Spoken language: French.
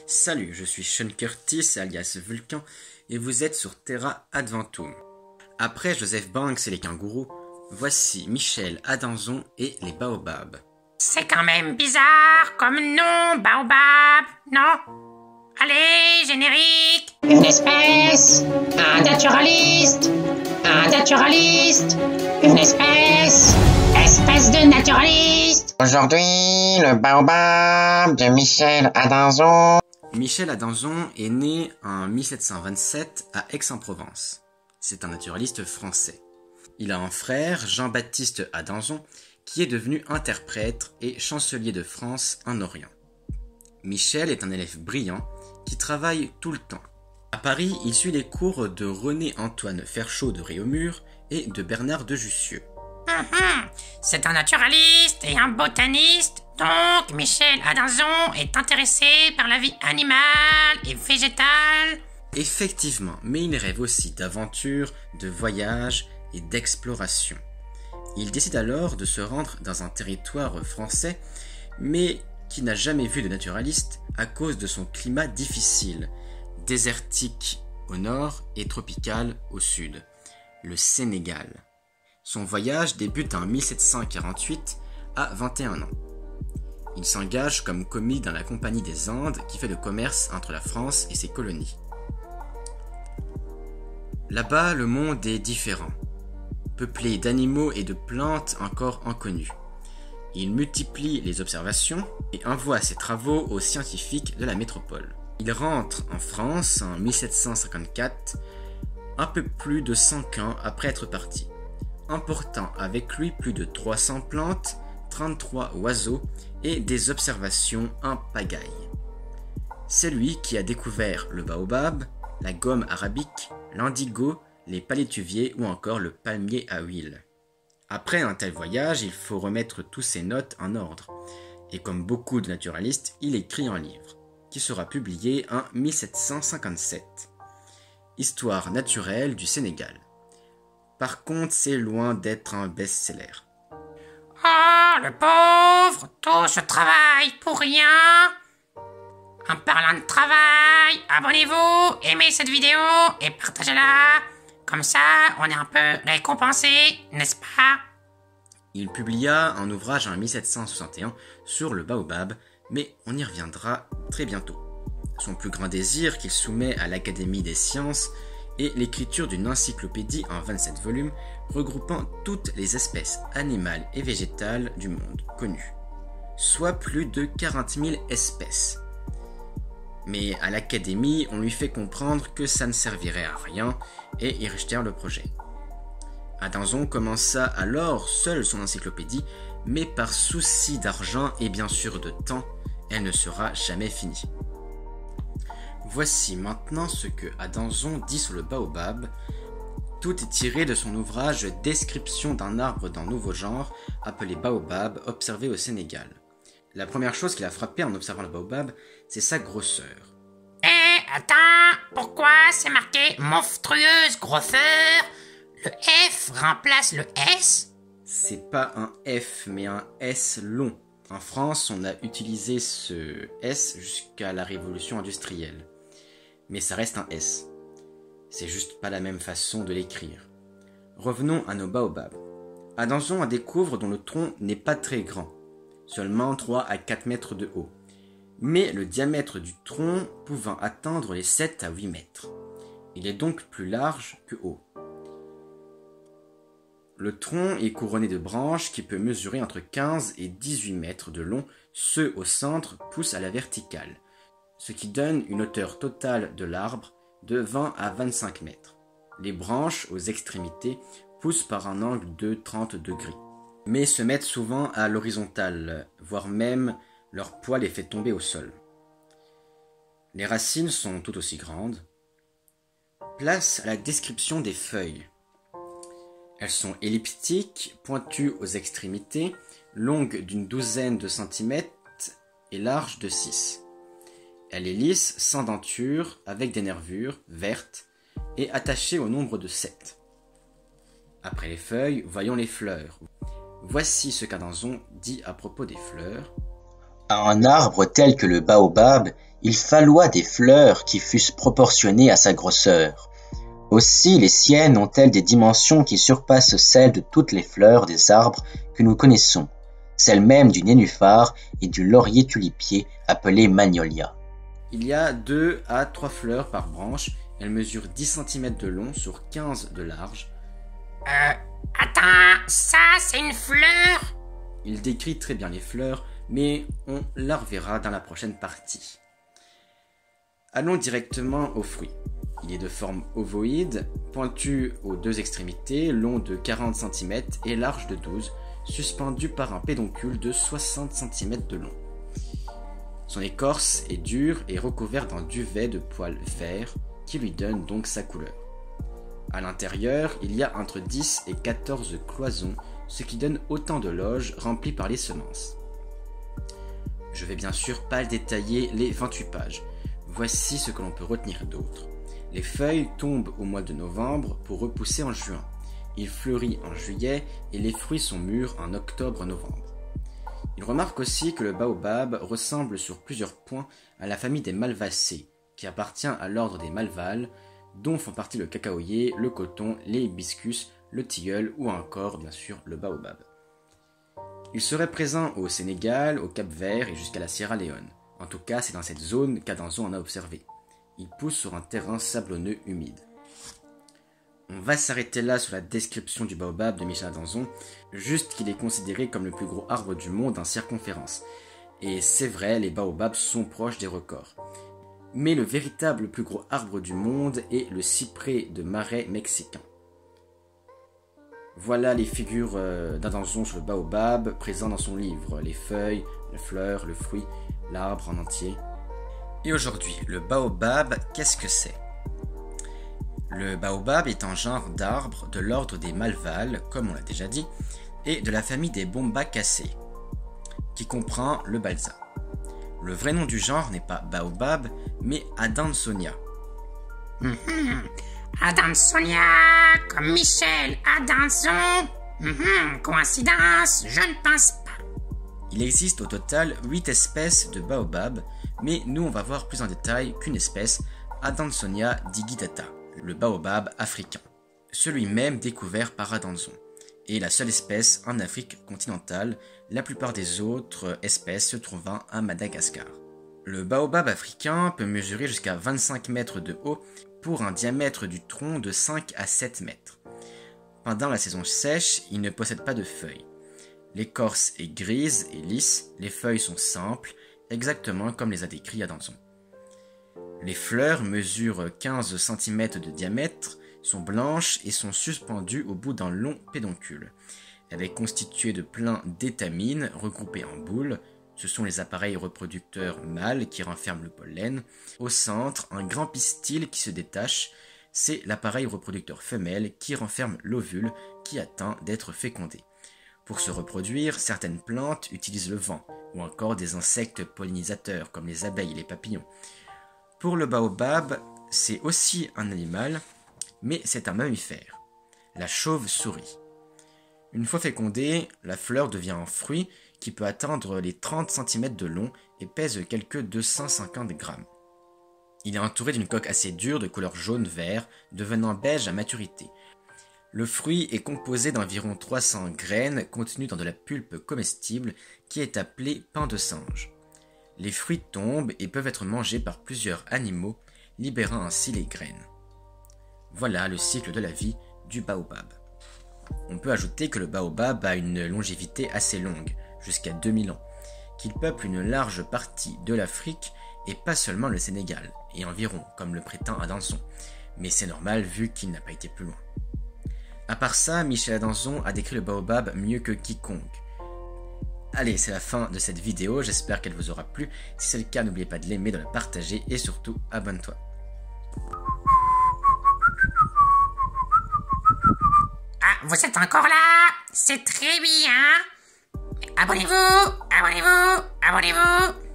Salut, je suis Sean Curtis, alias Vulcan, et vous êtes sur Terra Adventum. Après Joseph Banks et les kangourous, voici Michel Adanzon et les baobabs. C'est quand même bizarre comme nom, baobab, non? Allez, générique! Une espèce, un naturaliste, une espèce de naturaliste. Aujourd'hui, le baobab de Michel Adanzon. Michel Adanzon est né en 1727 à Aix-en-Provence. C'est un naturaliste français. Il a un frère, Jean-Baptiste Adanzon, qui est devenu interprète et chancelier de France en Orient. Michel est un élève brillant qui travaille tout le temps. À Paris, il suit les cours de René-Antoine Ferchaud de Réaumur et de Bernard de Jussieu. C'est un naturaliste et un botaniste, donc Michel Adanzon est intéressé par la vie animale et végétale. Effectivement, mais il rêve aussi d'aventure, de voyage et d'exploration. Il décide alors de se rendre dans un territoire français, mais qui n'a jamais vu de naturaliste à cause de son climat difficile, désertique au nord et tropical au sud, le Sénégal. Son voyage débute en 1748 à 21 ans. Il s'engage comme commis dans la Compagnie des Andes qui fait le commerce entre la France et ses colonies. Là-bas, le monde est différent, peuplé d'animaux et de plantes encore inconnus. Il multiplie les observations et envoie ses travaux aux scientifiques de la métropole. Il rentre en France en 1754, un peu plus de 100 ans après être parti, emportant avec lui plus de 300 plantes, 33 oiseaux et des observations en pagaille. C'est lui qui a découvert le baobab, la gomme arabique, l'indigo, les palétuviers ou encore le palmier à huile. Après un tel voyage, il faut remettre tous ses notes en ordre. Et comme beaucoup de naturalistes, il écrit un livre, qui sera publié en 1757. Histoire naturelle du Sénégal. Par contre, c'est loin d'être un best-seller. Oh, le pauvre, tout ce travail pour rien. En parlant de travail, abonnez-vous, aimez cette vidéo et partagez-la. Comme ça, on est un peu récompensé, n'est-ce pas? Il publia un ouvrage en 1761 sur le baobab, mais on y reviendra très bientôt. Son plus grand désir qu'il soumet à l'Académie des sciences est l'écriture d'une encyclopédie en 27 volumes regroupant toutes les espèces animales et végétales du monde connues, soit plus de 40 000 espèces. Mais à l'Académie, on lui fait comprendre que ça ne servirait à rien et ils rejetèrent le projet. Adanzon commença alors seul son encyclopédie, mais par souci d'argent et bien sûr de temps, elle ne sera jamais finie. Voici maintenant ce que Adanzon dit sur le baobab. Tout est tiré de son ouvrage « Description d'un arbre d'un nouveau genre » appelé baobab, observé au Sénégal. La première chose qui l'a frappé en observant le baobab, c'est sa grosseur. Attends, pourquoi c'est marqué monstrueuse grosseur? Le F remplace le S? C'est pas un F, mais un S long. En France, on a utilisé ce S jusqu'à la révolution industrielle. Mais ça reste un S. C'est juste pas la même façon de l'écrire. Revenons à nos baobabs. Adanzon découvre dont le tronc n'est pas très grand, seulement 3 à 4 mètres de haut, mais le diamètre du tronc pouvant atteindre les 7 à 8 mètres. Il est donc plus large que haut. Le tronc est couronné de branches qui peut mesurer entre 15 et 18 mètres de long. Ceux au centre poussent à la verticale, ce qui donne une hauteur totale de l'arbre de 20 à 25 mètres. Les branches aux extrémités poussent par un angle de 30 degrés, mais se mettent souvent à l'horizontale, voire même leur poids les fait tomber au sol. Les racines sont tout aussi grandes. Place à la description des feuilles. Elles sont elliptiques, pointues aux extrémités, longues d'une douzaine de centimètres et larges de 6. Elle est lisse, sans denture, avec des nervures, vertes, et attachée au nombre de 7. Après les feuilles, voyons les fleurs. Voici ce qu'Adanzon dit à propos des fleurs. Un arbre tel que le baobab il falloit des fleurs qui fussent proportionnées à sa grosseur. Aussi les siennes ont-elles des dimensions qui surpassent celles de toutes les fleurs des arbres que nous connaissons, celles même du nénuphar et du laurier tulipier appelé magnolia. Il y a 2 à 3 fleurs par branche, elles mesurent 10 cm de long sur 15 de large. Attends, ça c'est une fleur? Il décrit très bien les fleurs, mais on la reverra dans la prochaine partie. Allons directement aux fruits. Il est de forme ovoïde, pointu aux 2 extrémités, long de 40 cm et large de 12, suspendu par un pédoncule de 60 cm de long. Son écorce est dure et recouverte d'un duvet de poils verts qui lui donne donc sa couleur. À l'intérieur, il y a entre 10 et 14 cloisons, ce qui donne autant de loges remplies par les semences. Je vais bien sûr pas détailler les 28 pages. Voici ce que l'on peut retenir d'autre. Les feuilles tombent au mois de novembre pour repousser en juin. Il fleurit en juillet et les fruits sont mûrs en octobre-novembre. Il remarque aussi que le baobab ressemble sur plusieurs points à la famille des malvacées, qui appartient à l'ordre des malvales, dont font partie le cacaoyer, le coton, les hibiscus, le tilleul ou encore, bien sûr, le baobab. Il serait présent au Sénégal, au Cap-Vert et jusqu'à la Sierra Leone. En tout cas, c'est dans cette zone qu'Adanzon en a observé. Il pousse sur un terrain sablonneux humide. On va s'arrêter là sur la description du baobab de Michel Adanzon, juste qu'il est considéré comme le plus gros arbre du monde en circonférence. Et c'est vrai, les baobabs sont proches des records. Mais le véritable plus gros arbre du monde est le cyprès de marais mexicain. Voilà les figures d'Adanzon sur le baobab, présents dans son livre, les feuilles, les fleurs, le fruit, l'arbre en entier. Et aujourd'hui, le baobab, qu'est-ce que c'est ? Le baobab est un genre d'arbre de l'ordre des malvales, comme on l'a déjà dit, et de la famille des Bombacacées, qui comprend le balsa. Le vrai nom du genre n'est pas baobab, mais Adansonia. Adansonia, comme Michel Adanzon. Coïncidence, je ne pense pas. Il existe au total 8 espèces de baobab, mais nous on va voir plus en détail qu'une espèce, Adansonia digitata, le baobab africain, celui même découvert par Adanzon, et la seule espèce en Afrique continentale, la plupart des autres espèces se trouvant à Madagascar. Le baobab africain peut mesurer jusqu'à 25 mètres de haut pour un diamètre du tronc de 5 à 7 mètres. Pendant la saison sèche, il ne possède pas de feuilles. L'écorce est grise et lisse, les feuilles sont simples, exactement comme les a décrits Adanzon. Les fleurs mesurent 15 cm de diamètre, sont blanches et sont suspendues au bout d'un long pédoncule. Elle est constituée de plein d'étamines regroupées en boules. Ce sont les appareils reproducteurs mâles qui renferment le pollen. Au centre, un grand pistil qui se détache. C'est l'appareil reproducteur femelle qui renferme l'ovule qui attend d'être fécondé. Pour se reproduire, certaines plantes utilisent le vent ou encore des insectes pollinisateurs comme les abeilles et les papillons. Pour le baobab, c'est aussi un animal, mais c'est un mammifère, la chauve-souris. Une fois fécondée, la fleur devient un fruit qui peut atteindre les 30 cm de long et pèse quelques 250 grammes. Il est entouré d'une coque assez dure de couleur jaune-vert, devenant beige à maturité. Le fruit est composé d'environ 300 graines contenues dans de la pulpe comestible qui est appelée pain de singe. Les fruits tombent et peuvent être mangés par plusieurs animaux, libérant ainsi les graines. Voilà le cycle de la vie du baobab. On peut ajouter que le baobab a une longévité assez longue, jusqu'à 2000 ans, qu'il peuple une large partie de l'Afrique et pas seulement le Sénégal, et environ, comme le prétend Adanzon, mais c'est normal vu qu'il n'a pas été plus loin. À part ça, Michel Adanzon a décrit le baobab mieux que quiconque. Allez, c'est la fin de cette vidéo, j'espère qu'elle vous aura plu. Si c'est le cas, n'oubliez pas de l'aimer, de la partager et surtout, abonne-toi. Ah, vous êtes encore là? C'est très bien. Abonnez-vous, abonnez-vous, abonnez-vous.